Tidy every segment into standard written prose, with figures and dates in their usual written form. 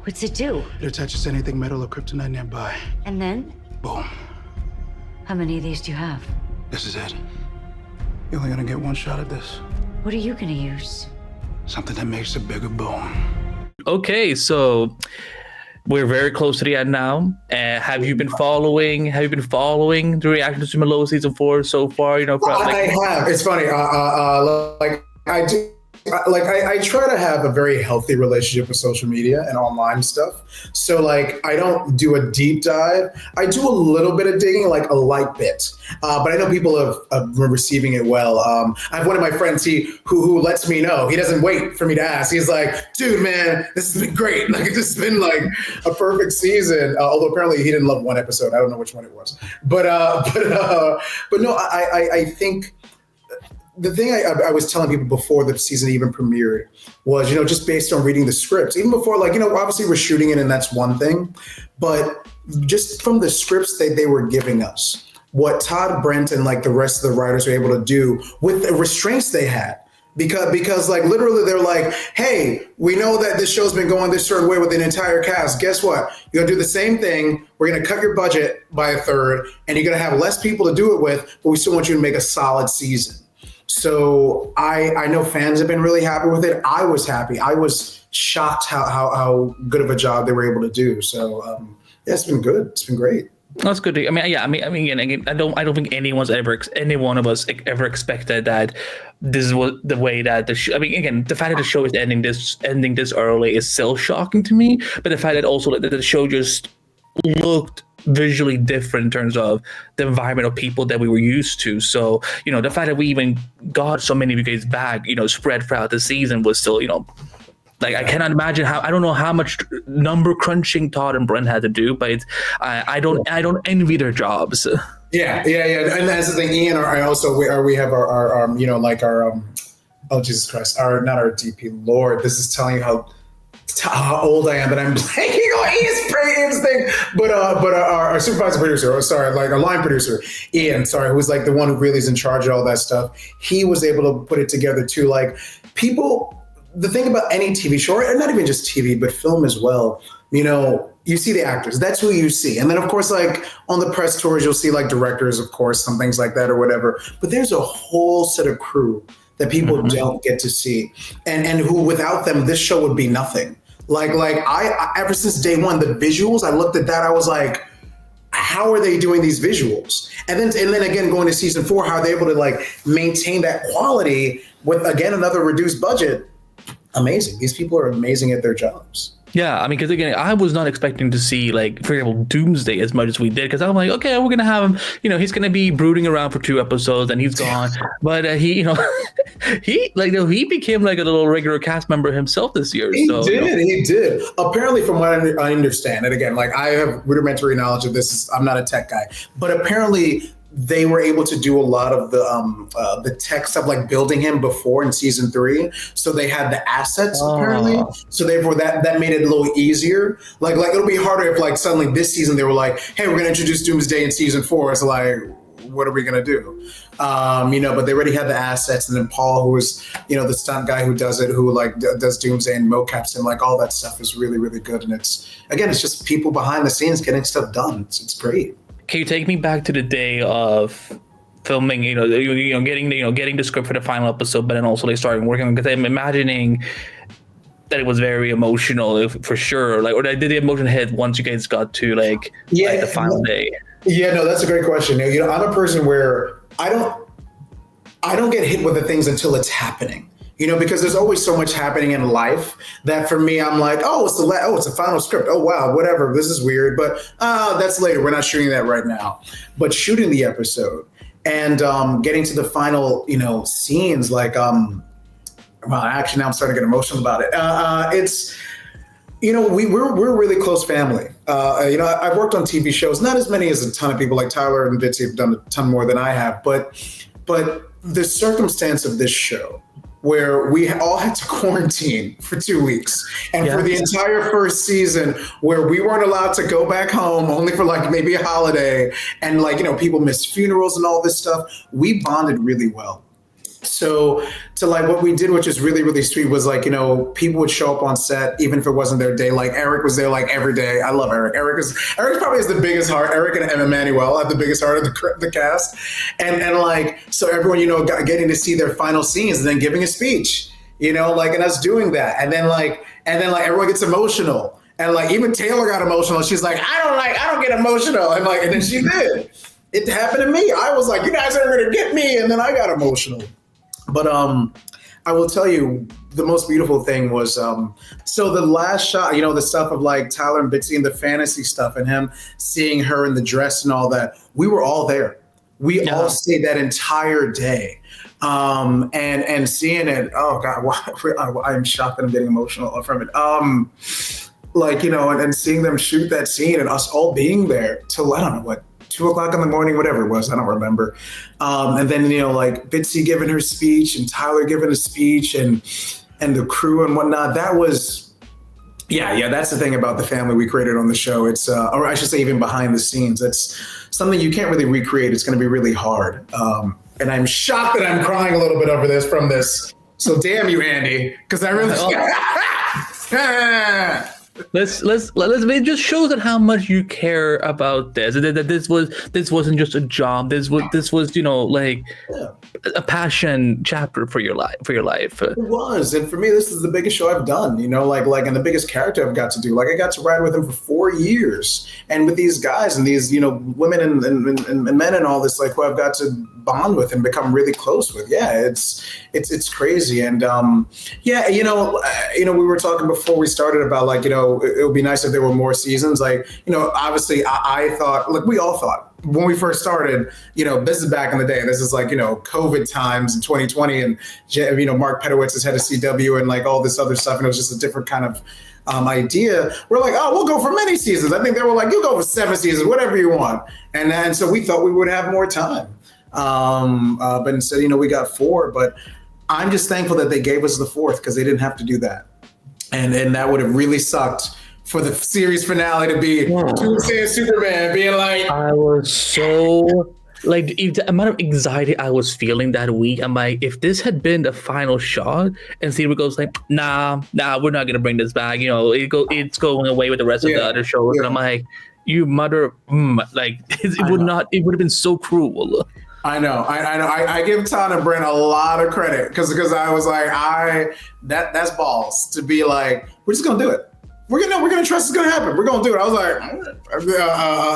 What's it do? It attaches to anything metal or kryptonite nearby. And then? Boom. How many of these do you have? This is it. You're only gonna get one shot at this. What are you gonna use? Something that makes a bigger boom. Okay, so we're very close to the end now. Have you been following the reaction to Superman Lois season 4 so far? I have. It's funny. Like I do. I try to have a very healthy relationship with social media and online stuff. So like, I don't do a deep dive. I do a little bit of digging, like a light bit. But I know people have been receiving it well. I have one of my friends who lets me know. He doesn't wait for me to ask. He's like, dude, man, this has been great. Like, it's just been like a perfect season. Although apparently he didn't love one episode. I don't know which one it was. But no, I think. The thing I was telling people before the season even premiered was, just based on reading the scripts, even before, obviously we're shooting it and that's one thing, but just from the scripts that they were giving us, what Todd Brent and the rest of the writers were able to do with the restraints they had. Because literally they're like, hey, we know that this show's been going this certain way with an entire cast. Guess what? You're gonna do the same thing. We're gonna cut your budget by a third and you're gonna have less people to do it with, but we still want you to make a solid season. So I know fans have been really happy with it. I was happy. I was shocked how good of a job they were able to do. So yeah, it's been good. It's been great. That's good. Again, I don't think any one of us ever expected that this was the way that the show. Again, the fact that the show is ending this early is still shocking to me. But the fact that also that the show just looked visually different in terms of the environment of people that we were used to. So, the fact that we even got so many of you guys back, spread throughout the season was still, I cannot imagine I don't know how much number crunching Todd and Brent had to do, but I don't envy their jobs. Yeah. And that's the thing, Ian, we have our oh Jesus Christ, not our DP, Lord, this is telling you how old I am, but I'm blanking on Ian's thing. But our supervisor producer, our line producer, Ian, who's the one who really is in charge of all that stuff. He was able to put it together too. People, the thing about any TV show, or not even just TV, but film as well, you see the actors. That's who you see. And then, of course, on the press tours, you'll see directors, of course, some things like that or whatever. But there's a whole set of crew that people don't get to see. And who, without them, this show would be nothing. I ever since day one, the visuals, I looked at that, I was like, how are they doing these visuals? And then again, going to season 4, how are they able to maintain that quality with, again, another reduced budget? Amazing. These people are amazing at their jobs. Yeah, because again, I was not expecting to see, for example, Doomsday as much as we did, because I'm like, okay, we're gonna have him, he's gonna be brooding around for 2 episodes and he's gone. But he he became a little regular cast member himself this year. He did. Apparently, from what I understand, and again, I have rudimentary knowledge of this. I'm not a tech guy, but apparently they were able to do a lot of the tech stuff, building him before in season 3. So they had the assets apparently. So therefore that made it a little easier. It'll be harder if suddenly this season they were like, hey, we're gonna introduce Doomsday in season 4. It's what are we gonna do? But they already had the assets, and then Paul, who was the stunt guy who does it, who does Doomsday and mocaps and all that stuff is really, really good. And it's just people behind the scenes getting stuff done. It's great. Can you take me back to the day of filming? Getting the script for the final episode, but then also starting working on. Because I'm imagining that it was very emotional, for sure. Or did the emotion hit once you guys got to the final day? Yeah, no, that's a great question. I'm a person where I don't get hit with the things until it's happening. Because there's always so much happening in life that for me, I'm like, it's a final script. Oh, wow, whatever. This is weird, but that's later. We're not shooting that right now. But shooting the episode and getting to the final, scenes, actually now I'm starting to get emotional about it. It's, we're a really close family. I've worked on TV shows, not as many as a ton of people like Tyler and Bitsy have done a ton more than I have, but the circumstance of this show, where we all had to quarantine for 2 weeks. And for the entire first season, where we weren't allowed to go back home, only for maybe a holiday, and people missed funerals and all this stuff, we bonded really well. So to like what we did, which is really, really sweet, was like, people would show up on set even if it wasn't their day. Like Eric was there like every day. I love Eric. Eric probably has the biggest heart. Eric and Emmanuel have the biggest heart of the cast. And like, so everyone, getting to see their final scenes and then giving a speech, and us doing that. And then like everyone gets emotional. And like even Taylor got emotional. She's like, I don't get emotional. And then she did. It happened to me. I was like, you guys are gonna get me, and then I got emotional. But I will tell you, the most beautiful thing was so the last shot, the stuff of like Tyler and Bitsy and the fantasy stuff, and him seeing her in the dress and all that. We were all there. We all stayed that entire day, and seeing it. Oh God, I'm shocked that I'm getting emotional from it. And seeing them shoot that scene and us all being there till I don't know what. 2:00 in the morning, whatever it was, I don't remember. And then, like Bitsy giving her speech and Tyler giving a speech and the crew and whatnot. That was, that's the thing about the family we created on the show. It's, or I should say even behind the scenes, that's something you can't really recreate. It's going to be really hard. And I'm shocked that I'm crying a little bit over this from this. So damn you, Andy, because I really... It just shows that how much you care about this. That this wasn't just a job. This was like a passion chapter for your life. It was, and for me, this is the biggest show I've done. And the biggest character I've got to do. Like I got to ride with him for 4 years, and with these guys and these women and men and all this, like who I've got to bond with and become really close with. Yeah, it's crazy, and we were talking before we started about like it would be nice if there were more seasons. Like obviously I thought, like we all thought when we first started, this is back in the day. This is like COVID times in 2020, and Mark Pedowitz is head of CW and like all this other stuff, and it was just a different kind of idea. We're like, oh, we'll go for many seasons. I think they were like, you go for 7 seasons, whatever you want, and so we thought we would have more time. But instead, we got 4. But I'm just thankful that they gave us the 4th because they didn't have to do that, and that would have really sucked for the series finale to be Tuesday and Superman being like. I was so like the amount of anxiety I was feeling that week. I'm like, if this had been the final shot, and Cedar goes like, nah, we're not gonna bring this back. It's going away with the rest of the other shows, and I'm like, you mother, like it would have been so cruel. I know. I give Todd and Brent a lot of credit because I was like, that's balls to be like, we're just gonna do it. We're gonna trust it's gonna happen. We're gonna do it. I was like,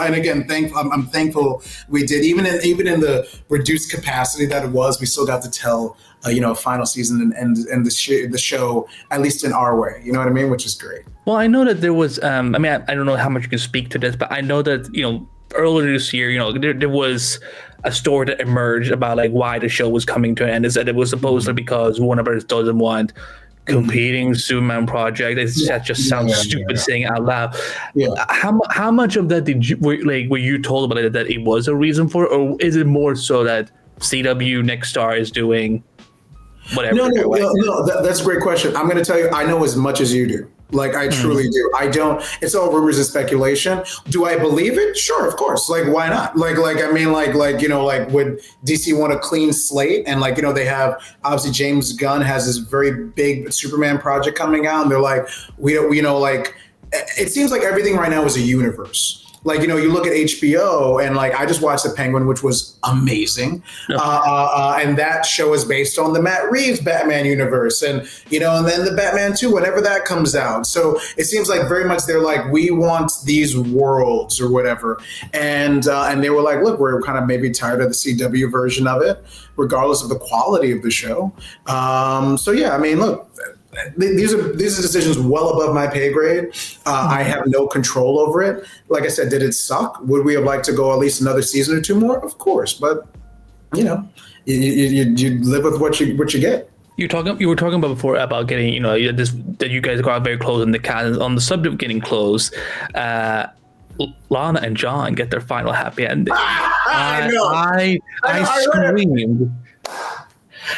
and again, I'm thankful we did. Even in the reduced capacity that it was, we still got to tell a final season and the show at least in our way. You know what I mean? Which is great. Well, I know that there was. I don't know how much you can speak to this, but I know that earlier this year, there was a story that emerged about like why the show was coming to an end. Is that it was supposedly because Warner Bros. Doesn't want competing Superman project. That just sounds stupid saying out loud. Yeah. How much of that were you told about it that it was a reason for it, or is it more so that CW Next Star is doing whatever? No, that's a great question. I'm going to tell you, I know as much as you do. Like I truly do. I don't. It's all rumors and speculation. Do I believe it? Sure, of course. Like why not? Like would DC want a clean slate? And they have obviously James Gunn has this very big Superman project coming out, and they're like, it seems like everything right now is a universe. Like, you look at HBO and I just watched The Penguin, which was amazing. And that show is based on the Matt Reeves Batman universe and then the Batman 2, whenever that comes out. So it seems like very much they're like, we want these worlds or whatever. And they were like, look, we're kind of maybe tired of the CW version of it, regardless of the quality of the show. Look, these are decisions well above my pay grade. I have no control over it. Like I said, did it suck? Would we have liked to go at least another season or 2 more? Of course, but you live with what you get. You were talking about before about getting that you guys got very close in the cast. On the subject of getting close, Lana and John get their final happy ending. I know. I screamed.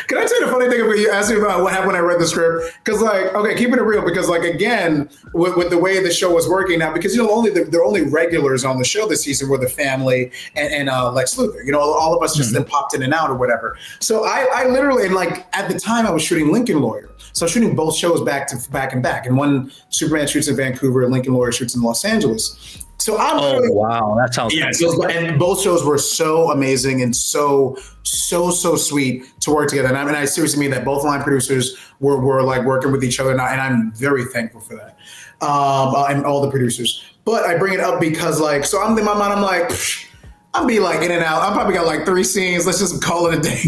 Can I tell you the funny thing about you asking about what happened when I read the script? Because like, okay, keeping it real, because like again, with the way the show was working now, because the only regulars on the show this season were the family and Lex Luthor. All of us just then popped in and out or whatever. So I literally, and like at the time I was shooting Lincoln Lawyer. So I was shooting both shows back and back. And one Superman shoots in Vancouver and Lincoln Lawyer shoots in Los Angeles. So wow, that sounds and both shows were so amazing and so sweet to work together. And I seriously mean that both line producers were like working with each other, and I'm very thankful for that. And all the producers. But I bring it up because like, so I'm in my mind, I'm like, I'll be like in and out. I probably got like 3 scenes. Let's just call it a day.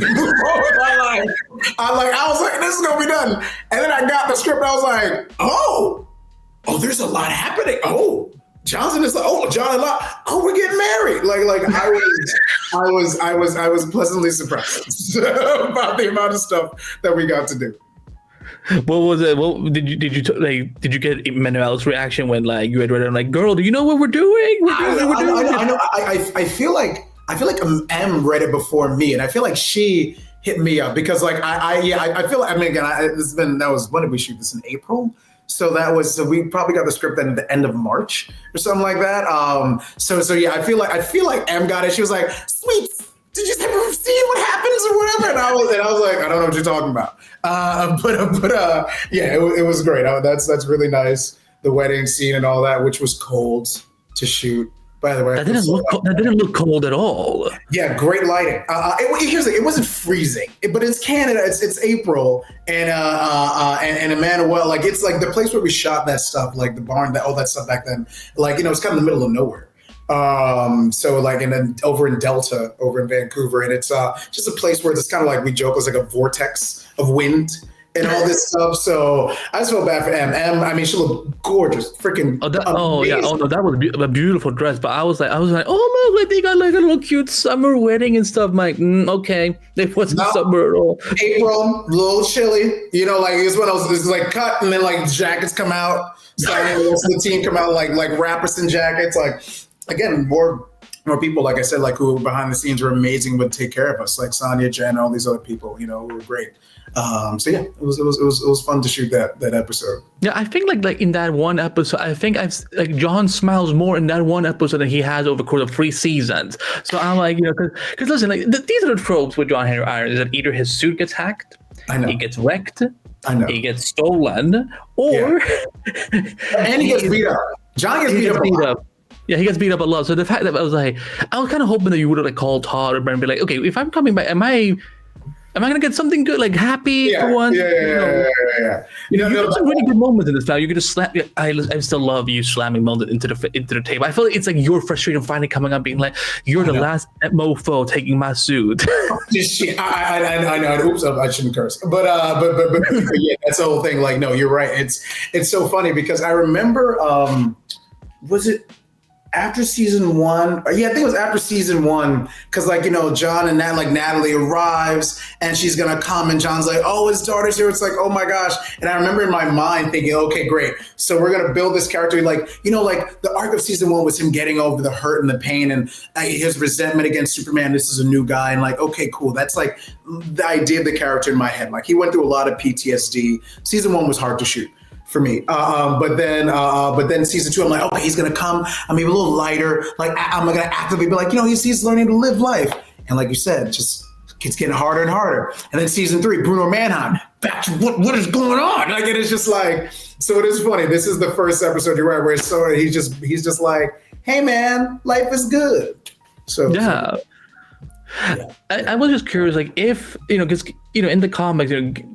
I was like, this is gonna be done. And then I got the script. I was like, oh, there's a lot happening. Oh. Johnson is like, John and Lana, we're getting married. Like I was pleasantly surprised about the amount of stuff that we got to do. What was it? What did you get Manuel's reaction when like you had read it? Like, girl, do you know what we're doing? I know. I feel like M read it before me, and I feel like she hit me up because like I feel like, I mean, again, when did we shoot this, in April? So we probably got the script then at the end of March or something like that. So yeah, I feel like M got it. She was like, "Sweet, did you ever see what happens or whatever?" And I was like, "I don't know what you're talking about." Yeah, it was great. That's really nice. The wedding scene and all that, which was cold to shoot. By the way, that didn't look cold at all. Yeah, great lighting. Here's the thing, it wasn't freezing, but it's Canada. It's April, and Emmanuel, like it's like the place where we shot that stuff, like the barn, all that stuff back then. Like it's kind of in the middle of nowhere. So like, and then over in Delta, over in Vancouver, and it's just a place where it's kind of like, we joke, it's like a vortex of wind and all this stuff. So I just felt bad for M. I mean, she looked gorgeous, freaking. That was a beautiful dress. But I was like, oh look, like they got like a little cute summer wedding and stuff. I'm like, okay, it wasn't summer at all. April, a little chilly. Like it's one of those. It's like cut, and then like jackets come out. So the team come out like Rapperson jackets. Like again, more people, like I said, like who behind the scenes were amazing, would take care of us, like Sonia, Jen, all these other people, who were great. So yeah, it was fun to shoot that episode. Yeah, I think like in that one episode, I think John smiles more in that one episode than he has over the course of 3 seasons. So I'm like, because listen, like these are the tropes with John Henry Irons, is that either his suit gets hacked, he gets wrecked, he gets stolen, or and he gets beat up. John gets beat up. Yeah, he gets beat up a lot. So the fact that I was kind of hoping that you would have like called Todd or Brent and be like, okay, if I'm coming back, am I gonna get something good, like happy for once? Yeah. You got some really good moments in this film. You could just slam. I still love you slamming Melden into the table. I feel like it's like your frustration finally coming up, being like, "You're the last mofo taking my suit." I know. Oops, I shouldn't curse. But yeah, that's the whole thing. Like, no, you're right. It's so funny because I remember. Was it after season 1? Yeah, I think it was after season 1, because like John and Natalie arrives and she's gonna come and John's like, oh, his daughter's here. It's like, oh my gosh. And I remember in my mind thinking, okay, great, so we're gonna build this character, like like the arc of season 1 was him getting over the hurt and the pain and his resentment against Superman. This is a new guy, and like, okay, cool, that's like the idea of the character in my head. Like he went through a lot of PTSD. Season 1 was hard to shoot for me. But then season 2, I'm like, okay, he's gonna come. I'm maybe a little lighter. Like I'm gonna actively be like, he's learning to live life. And like you said, just it's getting harder and harder. And then season 3, Bruno Mannheim, back to what is going on? Like it is just like, so it is funny. This is the first episode, you're right, where it's so he's just like, hey man, life is good. So yeah. Yeah. I was just curious, like if because in the comics,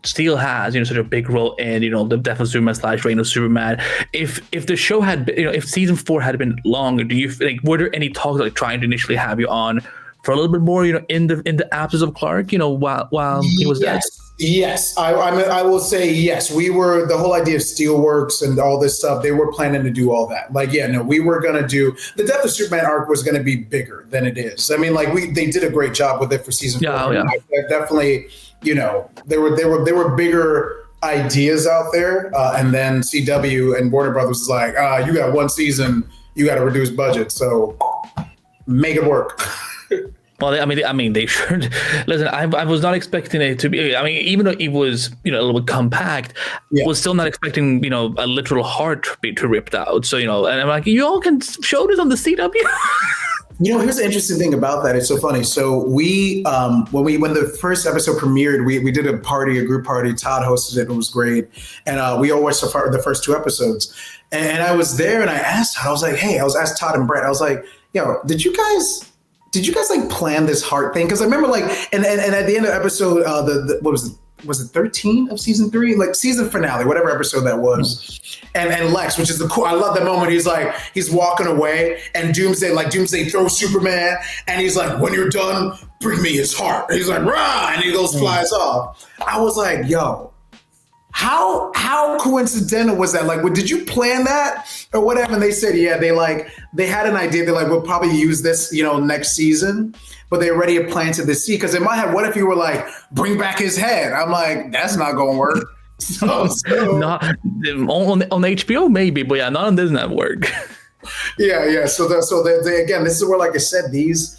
Steel has such a big role in the death of Superman / reign of Superman. If the show had been, if season 4 had been longer, do you like were there any talks like trying to initially have you on for a little bit more, in the absence of Clark, while he was dead? Yes, I will say yes. We were, the whole idea of Steelworks and all this stuff, they were planning to do all that. Like, yeah, no, we were going to do, the Death of Superman arc was going to be bigger than it is. I mean, like they did a great job with it for season 4. Yeah. Definitely, there were bigger ideas out there. And then CW and Warner Brothers was like, you got 1 season, you got to reduce budget. So make it work. Well, I mean, they should. Listen, I was not expecting it to be. I mean, even though it was, a little bit compact, was still not expecting, a literal heart to ripped out. So, and I'm like, you all can show this on the CW. Here's the interesting thing about that. It's so funny. So we, when the first episode premiered, we did a group party. Todd hosted it. It was great. And we all watched the first 2 episodes. And I was there and I asked Todd, I was like, hey, asked Todd and Brett, I was like, did you guys like plan this heart thing? Because I remember like, and at the end of the episode, what was it 13 of season 3? Like season finale, whatever episode that was. And Lex, which is I love that moment. He's walking away and Doomsday throws Superman and he's like, when you're done, bring me his heart. And he's like, rah, and he flies off. I was like, yo, how coincidental was that? Like, did you plan that or whatever? And they said, yeah, they had an idea. They're like, we'll probably use this, next season, but they already had planted the seed. Because in my head, what if you were like, bring back his head? I'm like, that's not going to work. So not on HBO maybe, but not on this network. Yeah. So they again, this is where, like I said, these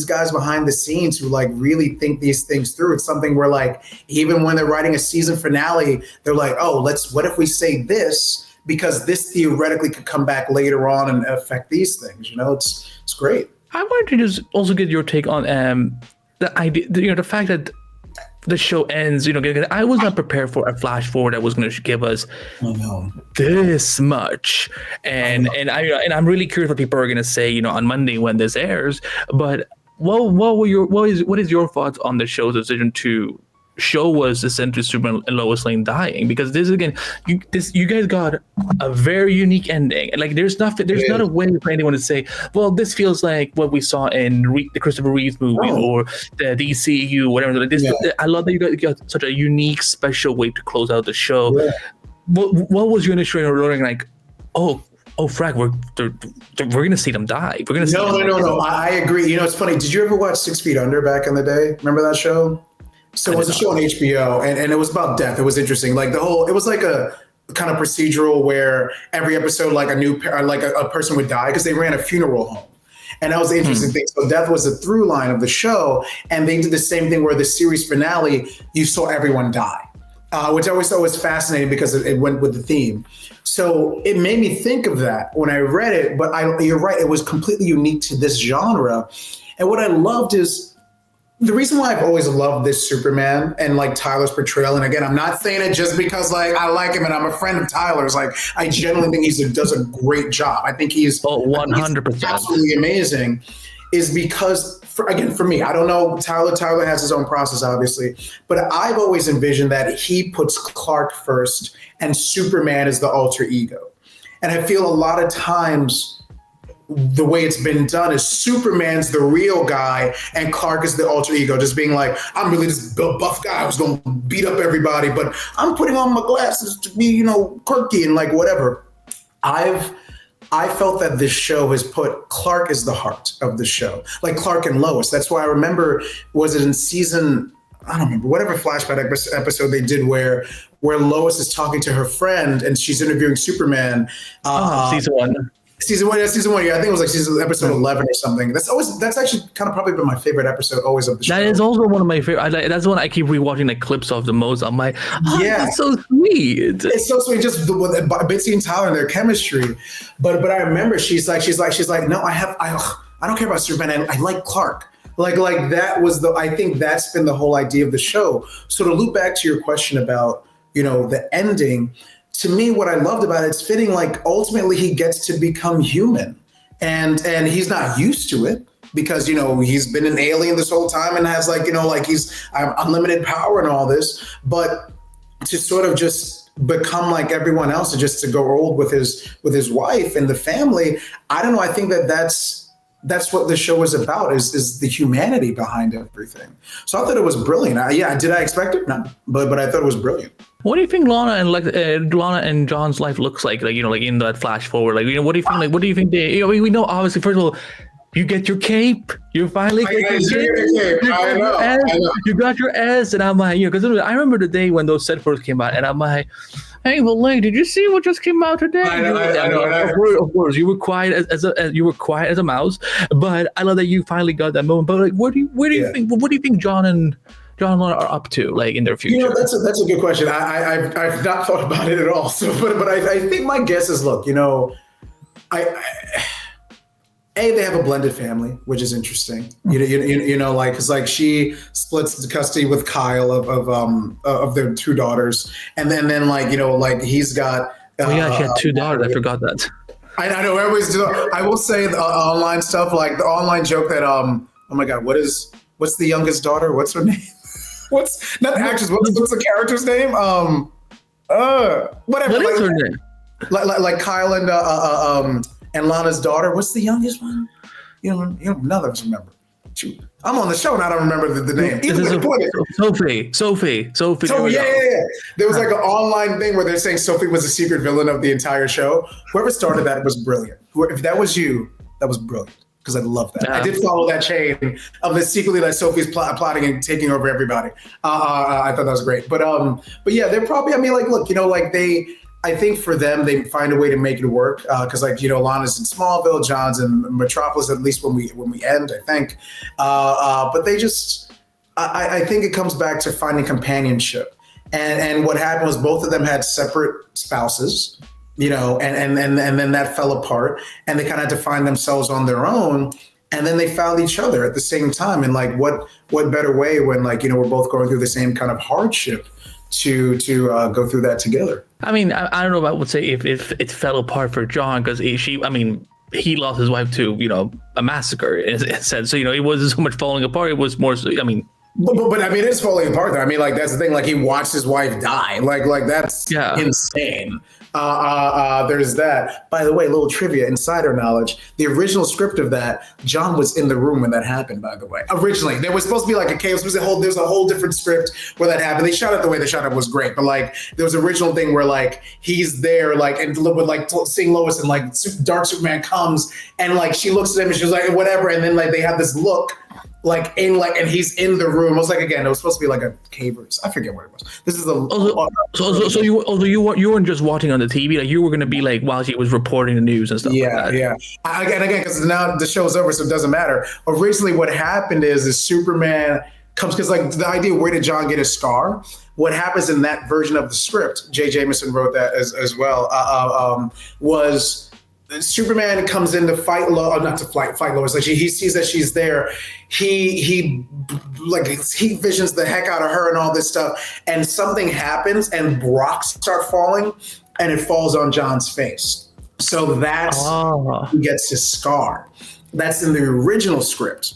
guys behind the scenes who like really think these things through. It's something where like, even when they're writing a season finale, they're like, oh, what if we say this? Because this theoretically could come back later on and affect these things. It's great. I wanted to just also get your take on the idea, the fact that the show ends, I was not prepared for a flash forward that was going to give us this much. And I'm really curious what people are going to say, on Monday when this airs. But what is your thoughts on the show's decision to show us essentially Superman and Lois Lane dying? Because this again, you guys got a very unique ending. Like there's not a way for anyone to say, well, this feels like what we saw in the Christopher Reeves movie or the DCU, whatever. Like this, I love that you got such a unique, special way to close out the show. Yeah. What was your initial reading like? Oh, frack, we're gonna see them die. We're gonna see No. I agree. It's funny. Did you ever watch 6 Feet Under back in the day? Remember that show? So it was a show on HBO, and it was about death. It was interesting. Like it was like a kind of procedural where every episode, like a person would die because they ran a funeral home. And that was the interesting thing. So death was the through line of the show. And they did the same thing where the series finale, you saw everyone die, which I always thought was fascinating because it went with the theme. So it made me think of that when I read it. But you're right, it was completely unique to this genre. And what I loved is, the reason why I've always loved this Superman and like Tyler's portrayal, and again, I'm not saying it just because like I like him and I'm a friend of Tyler's. Like I genuinely think he does a great job. I think he's 100% absolutely amazing. Is because for me, I don't know. Tyler has his own process, obviously, but I've always envisioned that he puts Clark first and Superman is the alter ego, and I feel a lot of times the way it's been done is Superman's the real guy and Clark is the alter ego, just being like, I'm really this buff guy who's going to beat up everybody, but I'm putting on my glasses to be, quirky and like whatever. I felt that this show has put Clark as the heart of the show, like Clark and Lois. That's why I remember, was it in season, I don't remember, whatever flashback episode they did where Lois is talking to her friend and she's interviewing Superman. Season 1. Season one. Yeah, I think it was like episode 11 or something. That's actually kind of probably been my favorite episode always of the show. That is also one of my favorite. That's the one I keep rewatching the clips of the most. I'm like, that's so sweet. It's so sweet, just Bitsy and Tyler and their chemistry. But I remember she's like, no, I don't care about Superman. I like Clark. Like that was I think that's been the whole idea of the show. So to loop back to your question about the ending. To me, what I loved about it's fitting, like ultimately he gets to become human and he's not used to it because, he's been an alien this whole time and has he's unlimited power and all this, but to sort of just become like everyone else and just to go old with his wife and the family. I don't know. I think that's what the show is about is the humanity behind everything. So I thought it was brilliant. Did I expect it? No, but I thought it was brilliant. What do you think Lana and John's life looks like? Like in that flash forward. Like what do you think? Like what do you think they? We know obviously. First of all, you get your cape. You finally get your cape. I know. You got your S, and I'm like, because I remember the day when those set first came out, and I'm like, hey, Wolé, did you see what just came out today? I know. Of course, you were quiet as a mouse, but I love that you finally got that moment. But like, what do you think John and Lana are up to, like, in their future? That's a good question. I've not thought about it at all. So, but I think my guess is, look, they have a blended family, which is interesting. Like, because like she splits the custody with Kyle of their two daughters, and then like he's got. She had two daughters. I forgot that. I know everybody's doing. I will say the online stuff, like the online joke that oh my god, what's the youngest daughter? What's her name? What's not the actress? What's the character's name? Whatever. What is her name? Like Kyle and Lana's daughter. What's the youngest one? None of us remember. Shoot. I'm on the show and I don't remember the name. Sophie. Yeah. There was like an online thing where they're saying Sophie was the secret villain of the entire show. Whoever started that was brilliant. If that was you, that was brilliant. Because I love that. Yeah. I did follow that chain of the secretly that Sophie's plotting and taking over everybody. I thought that was great. But yeah, they're probably. I mean, like, look, I think for them, they find a way to make it work. Because Lana's in Smallville, John's in Metropolis. At least when we end, I think. But they just, I think it comes back to finding companionship. And what happened was both of them had separate spouses. And then that fell apart, and they kind of had to find themselves on their own, and then they found each other at the same time. And like, what better way when we're both going through the same kind of hardship to go through that together? I mean, I don't know if I would say if it fell apart for John, because he lost his wife to a massacre, it said. So it wasn't so much falling apart. It was more. But I mean, it's falling apart though. I mean, like, that's the thing. Like, he watched his wife die. Like that's insane. There's that. By the way, little trivia, insider knowledge. The original script of that, John was in the room when that happened. By the way, originally there was supposed to be like a chaos. There's a whole different script where that happened. They shot it the way they shot it was great, but like there was an original thing where like he's there, like, and with like seeing Lois, and like Dark Superman comes, and like she looks at him and she's like whatever, and then like they have this look. And he's in the room. I was like, again, it was supposed to be like a cave. I forget what it was. This is so you weren't just watching on the TV. Like, you were going to be like while she was reporting the news and stuff. Yeah. Again, because now the show's over, so it doesn't matter. Originally, what happened is Superman comes, because like the idea, where did John get his scar? What happens in that version of the script? J. Jameson wrote that as well. Was Superman comes in to fight fight Lois. Like, he sees that she's there. He visions the heck out of her and all this stuff. And something happens, and rocks start falling, and it falls on John's face. So that's he gets his scar. That's in the original script,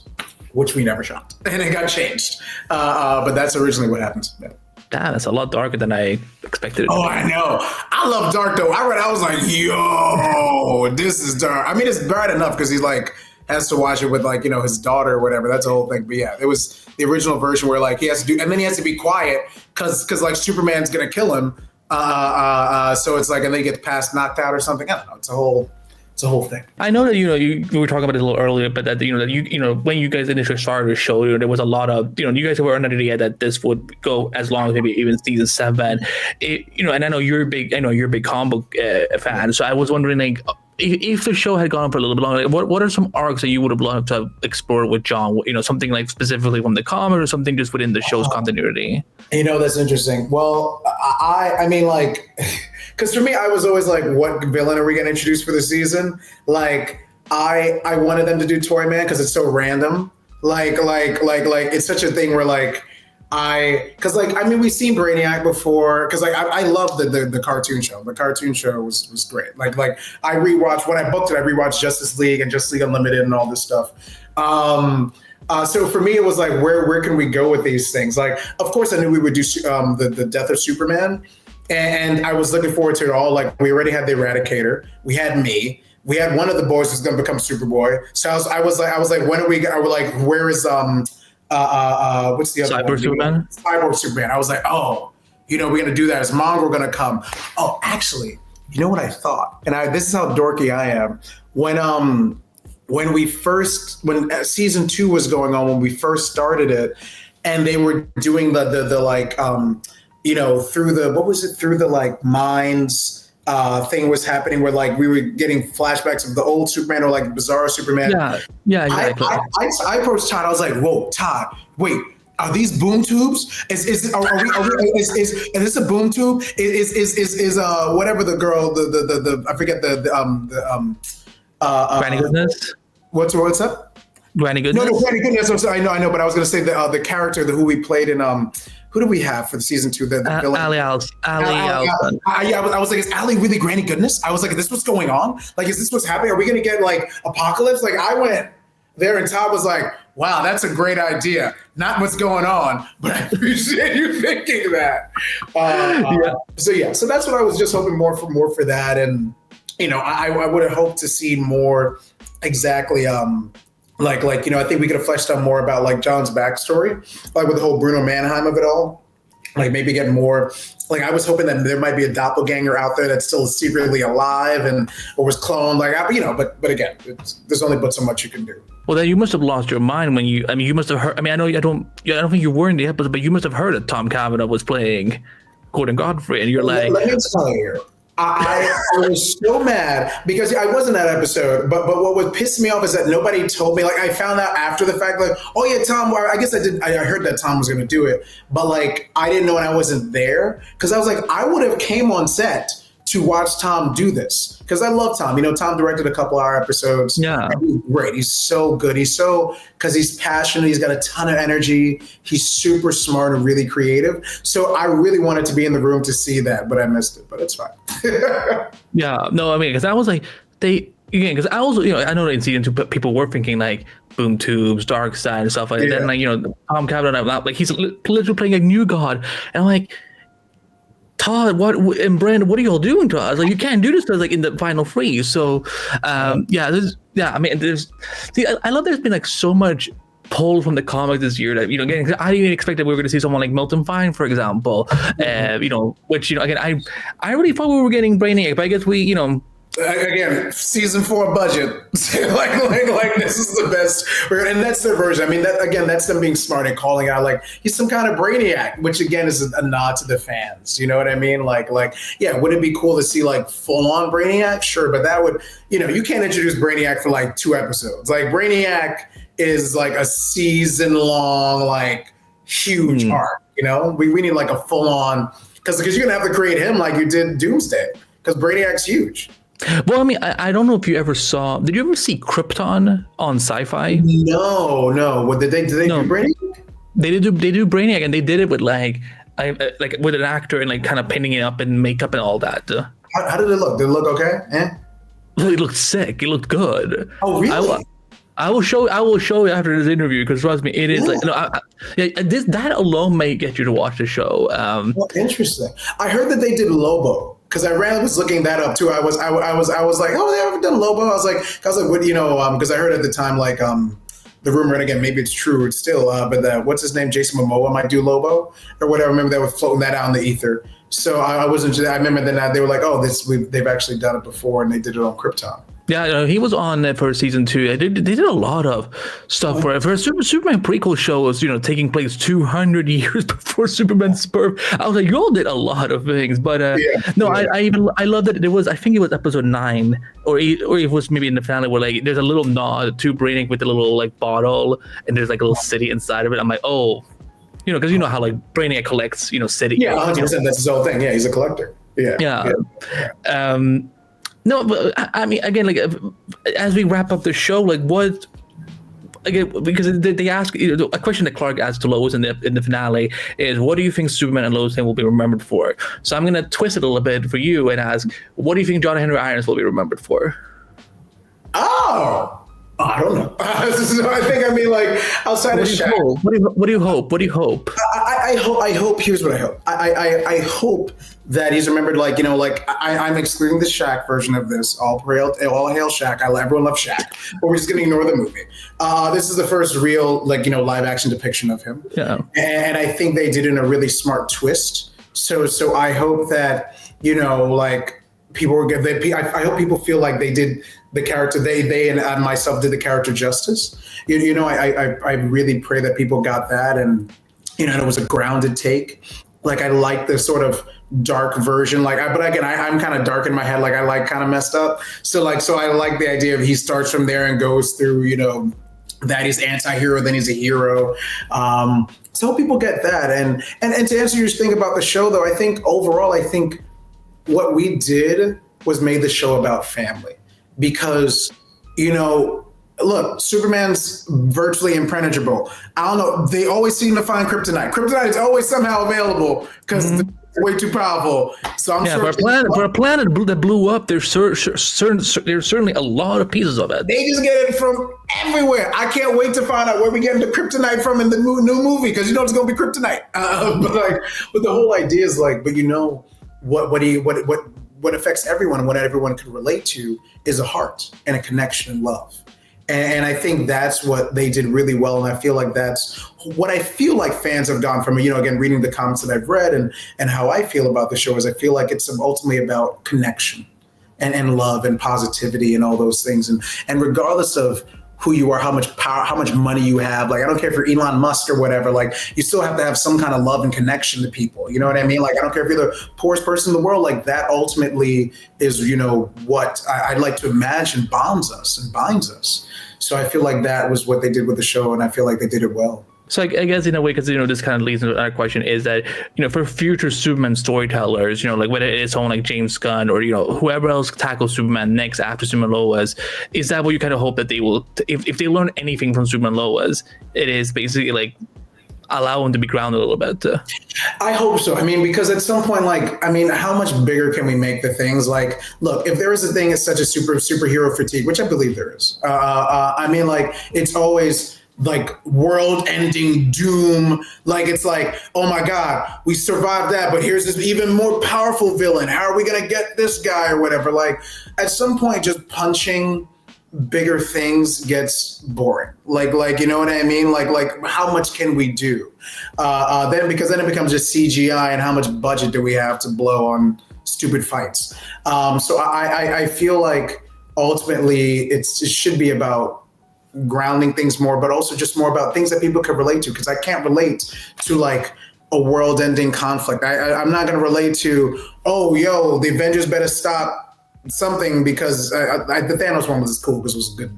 which we never shot, and it got changed. But that's originally what happens. Yeah. Damn, that's a lot darker than I expected. I know. I love dark though. I was like, yo, this is dark. I mean, it's bad enough because he like has to watch it with like his daughter or whatever. That's the whole thing. But yeah, it was the original version where like he has to do, and then he has to be quiet because like Superman's gonna kill him. So it's like, and they get past knocked out or something. I don't know. It's a whole thing. I know that you were talking about it a little earlier, but that when you guys initially started the show, there was a lot of you guys were under the idea that this would go as long as maybe even season 7. And I know you're a big comic book fan, so I was wondering like if the show had gone on for a little bit longer, what are some arcs that you would have loved to explore with John? Something like specifically from the comic or something just within the show's continuity. That's interesting. Well, I mean like. Because for me, I was always like, what villain are we going to introduce for the season? Like, I wanted them to do Toyman because it's so random. Like it's such a thing where like, we've seen Brainiac before. Because like, I love the cartoon show. The cartoon show was great. Like I rewatched, when I booked it, I rewatched Justice League and Justice League Unlimited and all this stuff. So for me, it was like, where can we go with these things? Like, of course, I knew we would do the death of Superman. And I was looking forward to it all. Like, we already had the Eradicator. We had me. We had one of the boys who's going to become Superboy. So I was like, when are we? We're like, where is what's the other Cyborg Superman? Cyborg Superman. I was like, we're going to do that. Is Mongrel going to come? Oh, actually, you know what I thought? And this is how dorky I am. When when season 2 was going on, when we first started it, and they were doing the like through the like minds thing was happening where like we were getting flashbacks of the old Superman or like Bizarro Superman. Yeah, exactly. I approached Todd. I was like, "Whoa, Todd, wait, are these boom tubes? Is this a boom tube? Is whatever the girl the I forget the Granny Goodness? What's up? Granny Goodness? No, Granny Goodness. I know, but I was gonna say the character who we played in who do we have for the season 2? The villain. Ali Alston. I was like, is Ali really Granny Goodness? I was like, is this what's going on? Like, is this what's happening? Are we gonna get like apocalypse? Like, I went there and Todd was like, wow, that's a great idea. Not what's going on, but I appreciate you thinking that. So that's what I was just hoping more for that, and I would have hoped to see more exactly. I think we could have fleshed out more about like John's backstory, like with the whole Bruno Mannheim of it all. Like maybe get more. Like I was hoping that there might be a doppelganger out there that's still secretly alive or was cloned. Like but again, there's only but so much you can do. Well, then you must have lost your mind when you must have heard. I don't think you were in the episode, but you must have heard that Tom Cavanaugh was playing Gordon Godfrey, and you're like, let me tell you. I was so mad because I wasn't that episode, but what would piss me off is that nobody told me. Like I found out after the fact, like, oh yeah, Tom. I guess I did. I heard that Tom was going to do it, but like I didn't know, and I wasn't there because I was like, I would have came on set to watch Tom do this because I love Tom. Tom directed a couple of our episodes. Yeah, he's great. He's so good. Because he's passionate. He's got a ton of energy. He's super smart and really creative. So I really wanted to be in the room to see that, but I missed it. But it's fine. Yeah, no, because I was like because I also I know that in season 2 people were thinking like boom tubes, dark side and stuff like that. And like Tom Cavanaugh, like he's literally playing a new god, and I'm like, Todd, and Brandon, what are y'all doing to us? Like, you can't do this to us, like in the final 3. So, I love there's been like so much pull from the comic this year that I didn't even expect that we were going to see someone like Milton Fine, for example. Which again, I really thought we were getting Brainiac, but I guess we again, season 4 budget. like this is the best, and that's their version. I mean, that's them being smart and calling out like he's some kind of Brainiac, which again is a nod to the fans. You know what I mean? Like yeah, would it be cool to see like full on Brainiac? Sure, but that would you can't introduce Brainiac for like 2 episodes. Like Brainiac is like a season long like huge arc. We need like a full on because you're gonna have to create him like you did Doomsday because Brainiac's huge. Well, I don't know if you ever saw. Did you ever see Krypton on Sci-Fi? No. What did they do? Brainiac? They do Brainiac, and they did it with like with an actor and like kind of painting it up and makeup and all that. How did it look? Did it look okay? It looked sick. It looked good. Oh, really? I will show you after this interview because trust me, it is like that alone may get you to watch the show. Well, interesting. I heard that they did Lobo. Because I randomly was looking that up too. I was like, oh, they haven't done Lobo. I was like, what, because I heard at the time like the rumor, and again maybe it's true, it's still, but what's his name, Jason Momoa might do Lobo or whatever. I remember they were floating that out in the ether. So I wasn't. I remember then they were like, oh, they've actually done it before, and they did it on Krypton. Yeah, he was on for season 2. They did a lot of stuff for a Superman prequel show was taking place 200 years before Superman's birth. I was like, y'all did a lot of things, but I love that there was, I think it was episode 9 or it was maybe in the finale where like there's a little nod to Brainiac with a little like bottle and there's like a little city inside of it. I'm like, oh, because how like Brainiac collects city. Yeah, 100%. That's his whole thing. Yeah, he's a collector. Yeah. No, but I mean, again, like as we wrap up the show, like what? Again, because they ask a question that Clark asked to Lois in the finale is, what do you think Superman and Lois Lane will be remembered for? So I'm gonna twist it a little bit for you and ask, what do you think John Henry Irons will be remembered for? Oh, I don't know. I think like outside of Shaq. What do you hope? What do you hope? I hope. Here's what I hope. I hope that he's remembered. Like I'm excluding the Shaq version of this. All hail Shaq. Everyone loves Shaq, but we're just gonna ignore the movie. This is the first real live action depiction of him. Yeah. And I think they did it in a really smart twist. So I hope that people were good. I hope people feel like they did the character, they and myself did the character justice. I really pray that people got that, and it was a grounded take. Like I like the sort of dark version. But again, I'm kind of dark in my head. Like I like kind of messed up. So I like the idea of he starts from there and goes through, that he's anti-hero, then he's a hero. So hope people get that. And to answer your thing about the show, though, I think overall, what we did was made the show about family, because, look, Superman's virtually impenetrable. I don't know. They always seem to find kryptonite. Kryptonite is always somehow available because it's way too powerful. So I'm sure for a planet that blew up, there's certainly a lot of pieces of it. They just get it from everywhere. I can't wait to find out where we get the kryptonite from in the new movie, because it's going to be kryptonite. But the whole idea is what affects everyone and what everyone can relate to is a heart and a connection and love. And I think that's what they did really well. And I feel like that's what I feel like fans have gone from, again, reading the comments that I've read and how I feel about the show is I feel like it's ultimately about connection and love and positivity and all those things. And regardless of who you are, how much power, how much money you have, I don't care if you're Elon Musk or whatever, you still have to have some kind of love and connection to people. You know what I mean? I don't care if you're the poorest person in the world, that ultimately is, what I'd like to imagine bonds us and binds us. So I feel like that was what they did with the show, and I feel like they did it well. So I guess in a way, because this kind of leads into another question, is that for future Superman storytellers, whether it's someone like James Gunn or whoever else tackles Superman next after Superman Lois, is that what you kind of hope that they will, if they learn anything from Superman Lois, it is basically allow them to be grounded a little bit? I hope so. Because at some point, how much bigger can we make the things? Look, if there is a thing as such a superhero fatigue, which I believe there is, it's always world-ending doom. It's oh my God, we survived that, but here's this even more powerful villain. How are we gonna get this guy or whatever? At some point, just punching bigger things gets boring. You know what I mean? How much can we do? Then it becomes just CGI, and how much budget do we have to blow on stupid fights? So I feel like ultimately it should be about grounding things more, but also just more about things that people can relate to, because I can't relate to a world-ending conflict. I'm not going to relate to, the Avengers better stop something, because the Thanos one was cool because it was good,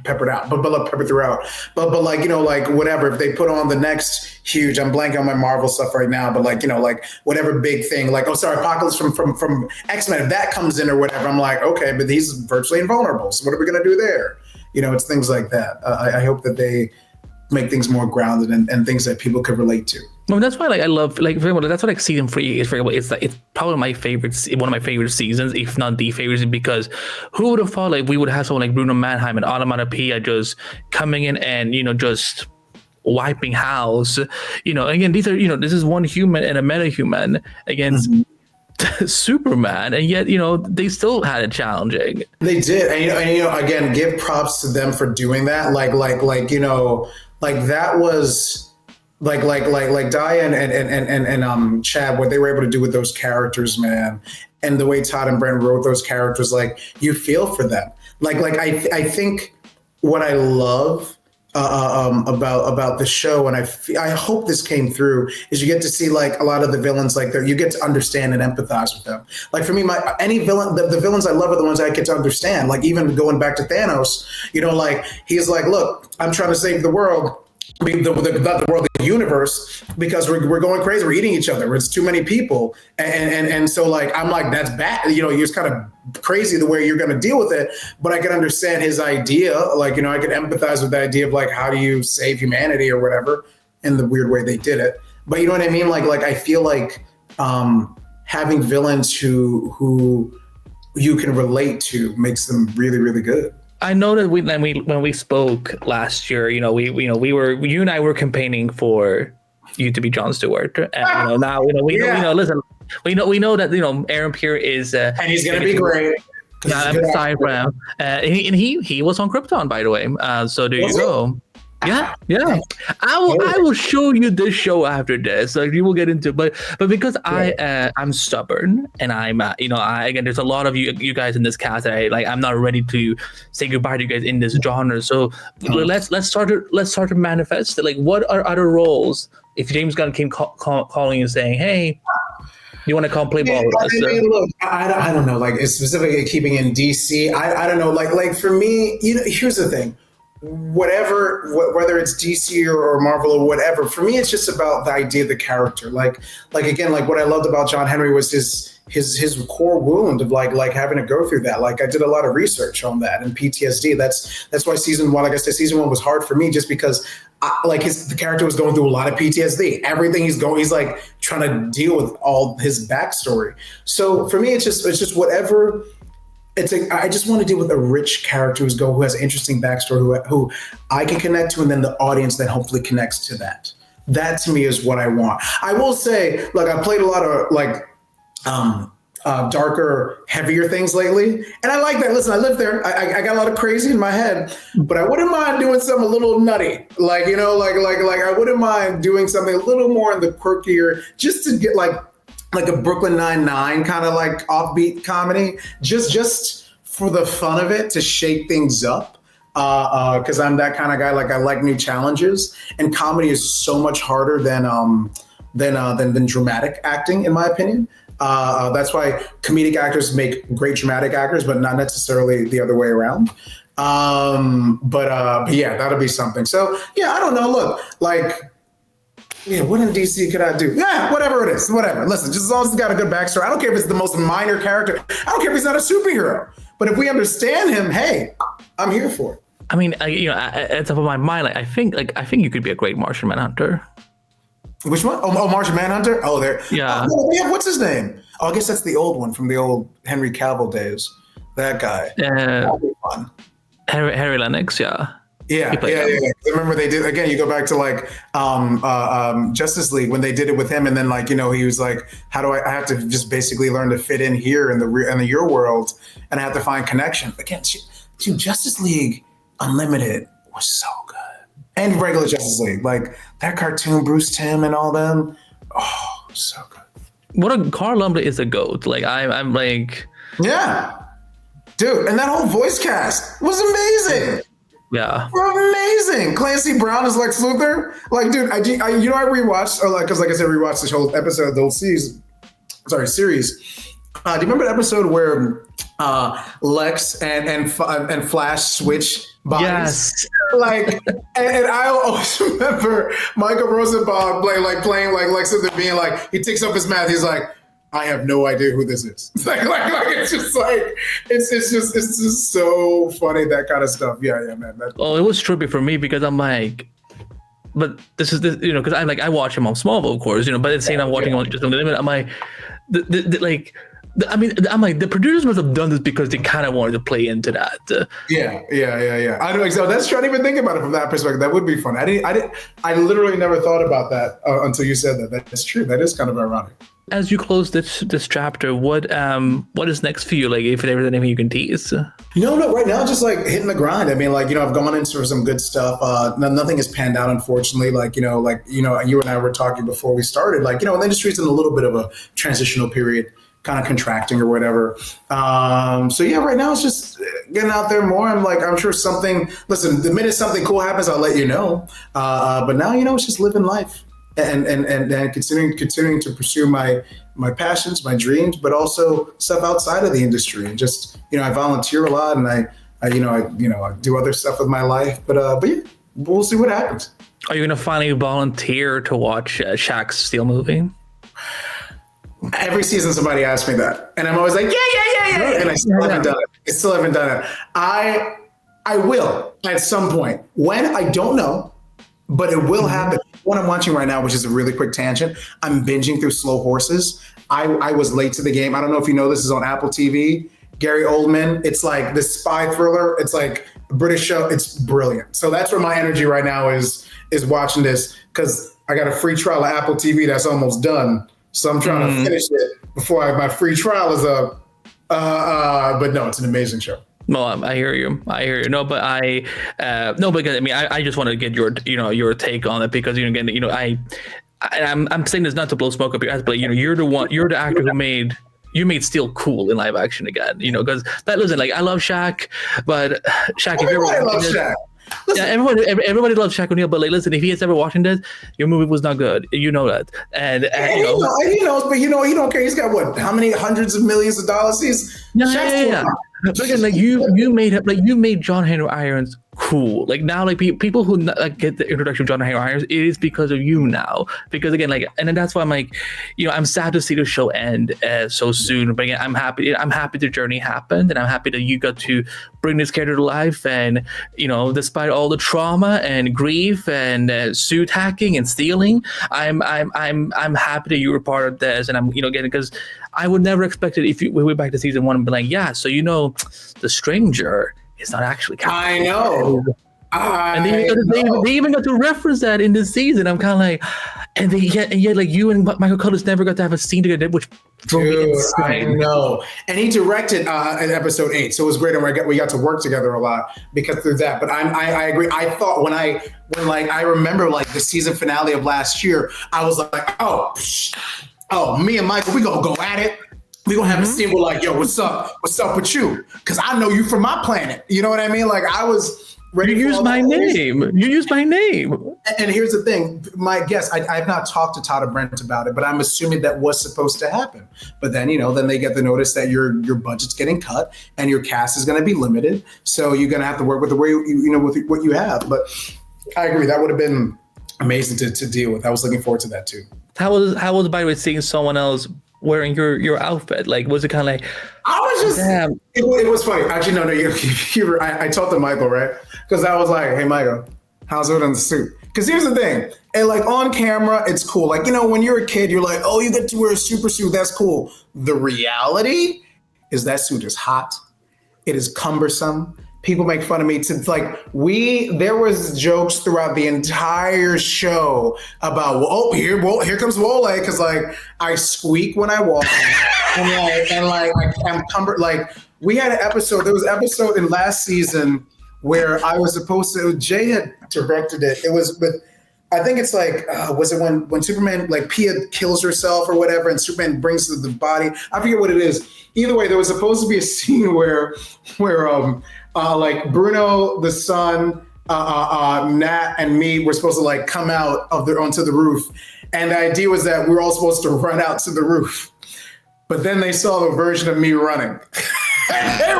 peppered out, but peppered throughout. But whatever, if they put on the next huge, I'm blanking on my Marvel stuff right now, but whatever big thing, Apocalypse from X-Men, if that comes in or whatever, I'm okay, but he's virtually invulnerable. So what are we going to do there? It's things like that. I hope that they make things more grounded and things that people could relate to. Well, that's why I love for example, that's what season 3 is. For example, it's probably one of my favorite seasons, if not the favorite, because who would have thought we would have someone like Bruno Mannheim and Onomatopoeia just coming in and just wiping house. Again, these are this is one human and a metahuman against Superman, and yet they still had it challenging. They did, and again, give props to them for doing that. That was Diane and Chad, what they were able to do with those characters, man, and the way Todd and Brent wrote those characters, you feel for them. I think what I love about the show, and I hope this came through, is you get to see a lot of the villains, you get to understand and empathize with them. For me, any villain, the villains I love are the ones I get to understand. Even going back to Thanos, he's look, I'm trying to save the world. Not the world, the universe, because we're going crazy. We're eating each other. It's too many people, and so I'm that's bad. It's kind of crazy the way you're going to deal with it. But I can understand his idea. I could empathize with the idea of how do you save humanity or whatever, in the weird way they did it. But you know what I mean? I feel having villains who you can relate to makes them really, really good. I know that when we spoke last year, you and I were campaigning for you to be Jon Stewart, and now listen, we know that Aaron Pierre is and he's gonna be great. I'm excited for him, and he was on Krypton, by the way. So there you go. Yeah. I will show you this show after this. Like you will get into, but because I'm stubborn and I'm again there's a lot of you guys in this cast that I'm not ready to say goodbye to you guys in this genre. So let's start to manifest. Like what are other roles if James Gunn came calling and saying, hey, you want to come play ball with us? Look, I don't know. Like specifically keeping in DC, I don't know. Like for me, here's the thing. Whether it's DC or Marvel or whatever, for me it's just about the idea of the character. Like again, like what I loved about John Henry was his core wound of like having to go through that. Like I did a lot of research on that and PTSD. That's why season one was hard for me, just because the character was going through a lot of PTSD. Everything he's like trying to deal with all his backstory. So for me, it's just whatever. I just want to deal with a rich character who has an interesting backstory, who I can connect to, and then the audience then hopefully connects to that. That to me is what I want. I will say, like I played a lot of darker, heavier things lately, and I like that. Listen, I live there. I got a lot of crazy in my head, but I wouldn't mind doing something a little nutty, like I wouldn't mind doing something a little more in the quirkier, just to get like a Brooklyn Nine-Nine kind of like offbeat comedy, just for the fun of it, to shake things up. Because I'm that kind of guy. Like I like new challenges, and comedy is so much harder than dramatic acting, in my opinion. That's why comedic actors make great dramatic actors, but not necessarily the other way around. But yeah, that'll be something. So yeah, I don't know. Look, what in DC could I do? Yeah, whatever it is, whatever. Listen, just as long as it's got a good backstory. I don't care if it's the most minor character. I don't care if he's not a superhero. But if we understand him, hey, I'm here for it. I mean, at top of my mind, I think you could be a great Martian Manhunter. Which one? Oh, Martian Manhunter? Oh, there. Yeah. Yeah. What's his name? Oh, I guess that's the old one from the old Henry Cavill days. That guy. That'd be fun. Harry Lennox, yeah. Yeah. I remember they did, again, you go back to Justice League when they did it with him, and then he was like, how do I have to just basically learn to fit in here in your world, and I have to find connection. Again, Justice League Unlimited was so good. And regular Justice League, like that cartoon, Bruce Timm and all them. Oh, so good. Carl Lumbly is a goat. Like I'm like, yeah, dude, and that whole voice cast was amazing. Yeah, amazing. Clancy Brown is Lex Luthor. Like, dude, I rewatched, because like I said, rewatched this whole episode, the whole series. Do you remember the episode where Lex and Flash switch bodies? Yes. And I always remember Michael Rosenbaum playing Lex Luthor, being like, he takes up his mask, he's like, I have no idea who this is. It's just so funny, that kind of stuff. Yeah, man. Well, it was trippy for me because I'm like, but this is because I watch him on Smallville, of course, but it's saying I'm watching on just on the limit. I'm like, I'm like, the producers must have done this because they kind of wanted to play into that. Yeah. I know exactly. That's trying to even think about it from that perspective. That would be fun. I literally never thought about that until you said that. That's true. That is kind of ironic. As you close this chapter, what is next for you? Like, if there's anything you can tease? No. Right now, just hitting the grind. I mean, I've gone into some good stuff. Nothing has panned out, unfortunately. You and I were talking before we started. The industry's in a little bit of a transitional period, kind of contracting or whatever. So yeah, right now it's just getting out there more. I'm sure something. Listen, the minute something cool happens, I'll let you know. But now, it's just living life. And continuing to pursue my passions, my dreams, but also stuff outside of the industry. And just I volunteer a lot, and I do other stuff with my life. But yeah, we'll see what happens. Are you gonna finally volunteer to watch Shaq's Steel movie? Every season, somebody asks me that, and I'm always like, yeah, and I still haven't done it. I will at some point. When, I don't know, but it will happen. What I'm watching right now, which is a really quick tangent, I'm binging through Slow Horses. I was late to the game. I don't know if you know, this is on Apple TV. Gary Oldman. It's like this spy thriller. It's like a British show. It's brilliant. So that's where my energy right now is watching this, because I got a free trial of Apple TV that's almost done. So I'm trying to finish it before my free trial is up. But no, it's an amazing show. No, I hear you. I hear you. No, but no, because I mean, I just want to get your take on it because again, I'm saying this not to blow smoke up your ass, but you're the actor who made Steel cool in live action again. Because listen, like I love Shaq, but Shaq, if you're watching this, yeah, everybody loves Shaq O'Neal, but like, listen, if he is ever watching this, your movie was not good. You know that, and he knows, but he don't care. He's got what? How many hundreds of millions of dollars? Yeah. But again, like you made John Henry Irons cool. Like now, like people who get the introduction of John Henry Irons, it is because of you now. Because again, like, and then that's why I'm like, I'm sad to see the show end so soon. But again, I'm happy the journey happened, and I'm happy that you got to bring this character to life. And despite all the trauma and grief and suit hacking and stealing, I'm happy that you were part of this. And I'm again because I would never expect it if we went back to season 1 and be like, yeah, so the stranger is not actually I know. And they even got to reference that in this season. I'm kind of like, and yet, like you and Michael Cullis never got to have a scene together, which drove me insane. I know. And he directed in episode 8, so it was great, and we got to work together a lot because through that. But I agree. I thought when I remember like the season finale of last year, I was like, oh, me and Michael, we gonna go at it. We gonna have a scene where like, yo, what's up with you? Because I know you from my planet. You know what I mean? Like I was ready. You used my name. You used my name. And here's the thing, my guess, I've not talked to Todd or Brent about it, but I'm assuming that was supposed to happen. But then, then they get the notice that your budget's getting cut and your cast is gonna be limited. So you're gonna have to work with the way with what you have. But I agree, that would have been amazing to deal with. I was looking forward to that too. How was by the way seeing someone else wearing your outfit? Like, was it kind of like? I was just. Damn. It was funny. Actually, no. I talked to Michael, right? Because I was like, "Hey, Michael, how's it in the suit?" Because here's the thing, and like on camera, it's cool. Like when you're a kid, you're like, "Oh, you get to wear a super suit. That's cool." The reality is that suit is hot. It is cumbersome. People make fun of me there was jokes throughout the entire show about, here comes Wolé, because like I squeak when I walk and I'm cumbered. Like we had an episode, there was an episode in last season where I was supposed to, Jay had directed it. It was with, I think it's like, was it when Superman, like Pia kills herself or whatever, and Superman brings the body? I forget what it is. Either way, there was supposed to be a scene where like Bruno, the son, Nat, and me were supposed to like come out onto the roof, and the idea was that we were all supposed to run out to the roof. But then they saw the version of me running. They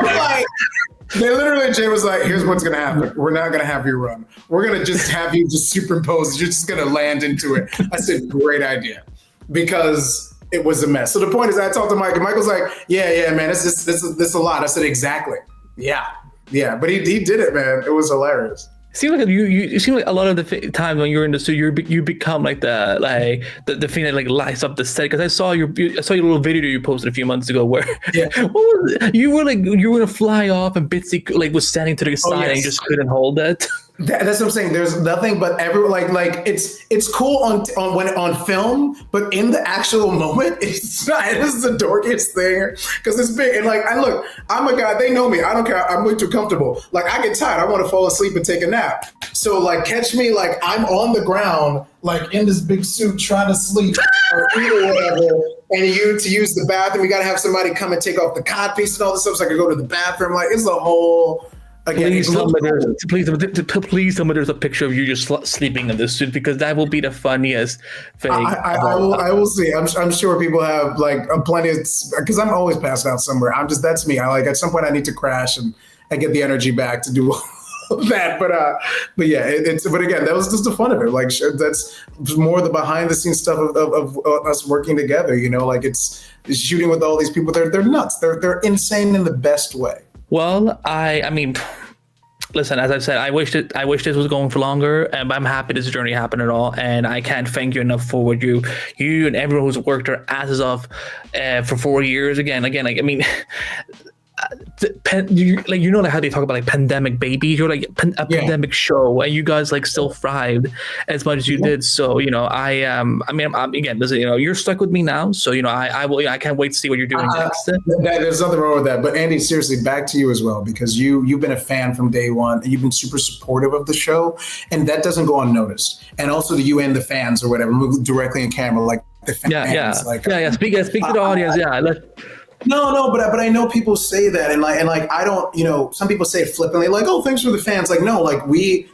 were like, Jay was like, "Here's what's gonna happen. We're not gonna have you run. We're gonna just have you just superimpose. You're just gonna land into it." I said, "Great idea," because it was a mess. So the point is, I talked to Mike, and Michael's like, "Yeah, man, this a lot." I said, "Exactly, yeah." But he did it, man. It was hilarious. It seems like you seem like a lot of the times when you're in the suit, you become like the thing that like lights up the set. Because I saw your little video you posted a few months ago where what was it? You were gonna fly off and Bitsy like was standing to the side and you just couldn't hold it. That's what I'm saying. There's nothing but like it's cool on film, but in the actual moment, it's not. This is the dorkiest thing because it's big and like I'm a guy. They know me. I don't care. I'm way too comfortable. Like I get tired. I want to fall asleep and take a nap. So like catch me like I'm on the ground like in this big suit trying to sleep or eat or whatever. And to use the bathroom, we got to have somebody come and take off the codpiece and all this stuff so I can go to the bathroom. Like it's a whole. Again, please tell me there's a picture of you just sleeping in this suit because that will be the funniest thing. I will see. I'm sure people have like plenty of, because I'm always passed out somewhere. That's me. I like at some point I need to crash and I get the energy back to do all that. But yeah, but again, that was just the fun of it. Like that's more the behind the scenes stuff of us working together. Like it's shooting with all these people. They're nuts. They're insane in the best way. Well, I mean, listen, as I said, I wish this was going for longer, and I'm happy this journey happened at all. And I can't thank you enough for what you and everyone who's worked their asses off for 4 years. Again, like I mean, like how they talk about like pandemic babies. You're like a pandemic show, and you guys like still thrived as much as you did. So I'm again, listen, you're stuck with me now. So I can't wait to see what you're doing next. There's nothing wrong with that. But Andy, seriously, back to you as well, because you've been a fan from day one, and you've been super supportive of the show, and that doesn't go unnoticed. And also to you and the fans or whatever, move directly in camera, like the fans. Speak to the audience. No, but I know people say that, and I don't, some people say it flippantly, like, oh, thanks for the fans. Like, no, like we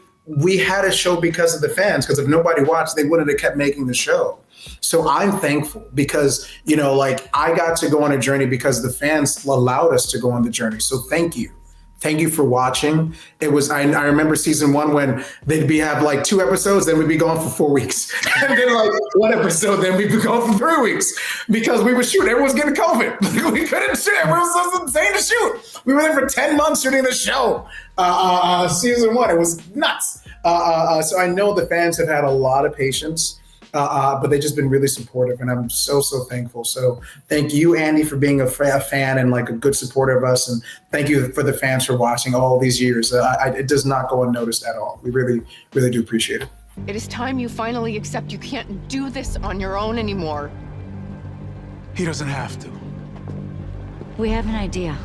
had a show because of the fans, because if nobody watched, they wouldn't have kept making the show. So I'm thankful because, I got to go on a journey because the fans allowed us to go on the journey. So thank you. Thank you for watching. It was, I remember season 1 when they'd have like 2 episodes, then we'd be gone for 4 weeks. And then like 1 episode, then we'd be gone for 3 weeks because we were shooting. Everyone was getting COVID. We couldn't shoot. Everyone was insane to shoot. We were there for 10 months shooting the show. Season 1, it was nuts. So I know the fans have had a lot of patience. But they've just been really supportive, and I'm so thankful. So thank you, Andy, for being a fan and like a good supporter of us, and thank you for the fans for watching all these years. It does not go unnoticed at all. We really do appreciate it. It is time you finally accept you can't do this on your own anymore. He doesn't have to. We have an idea.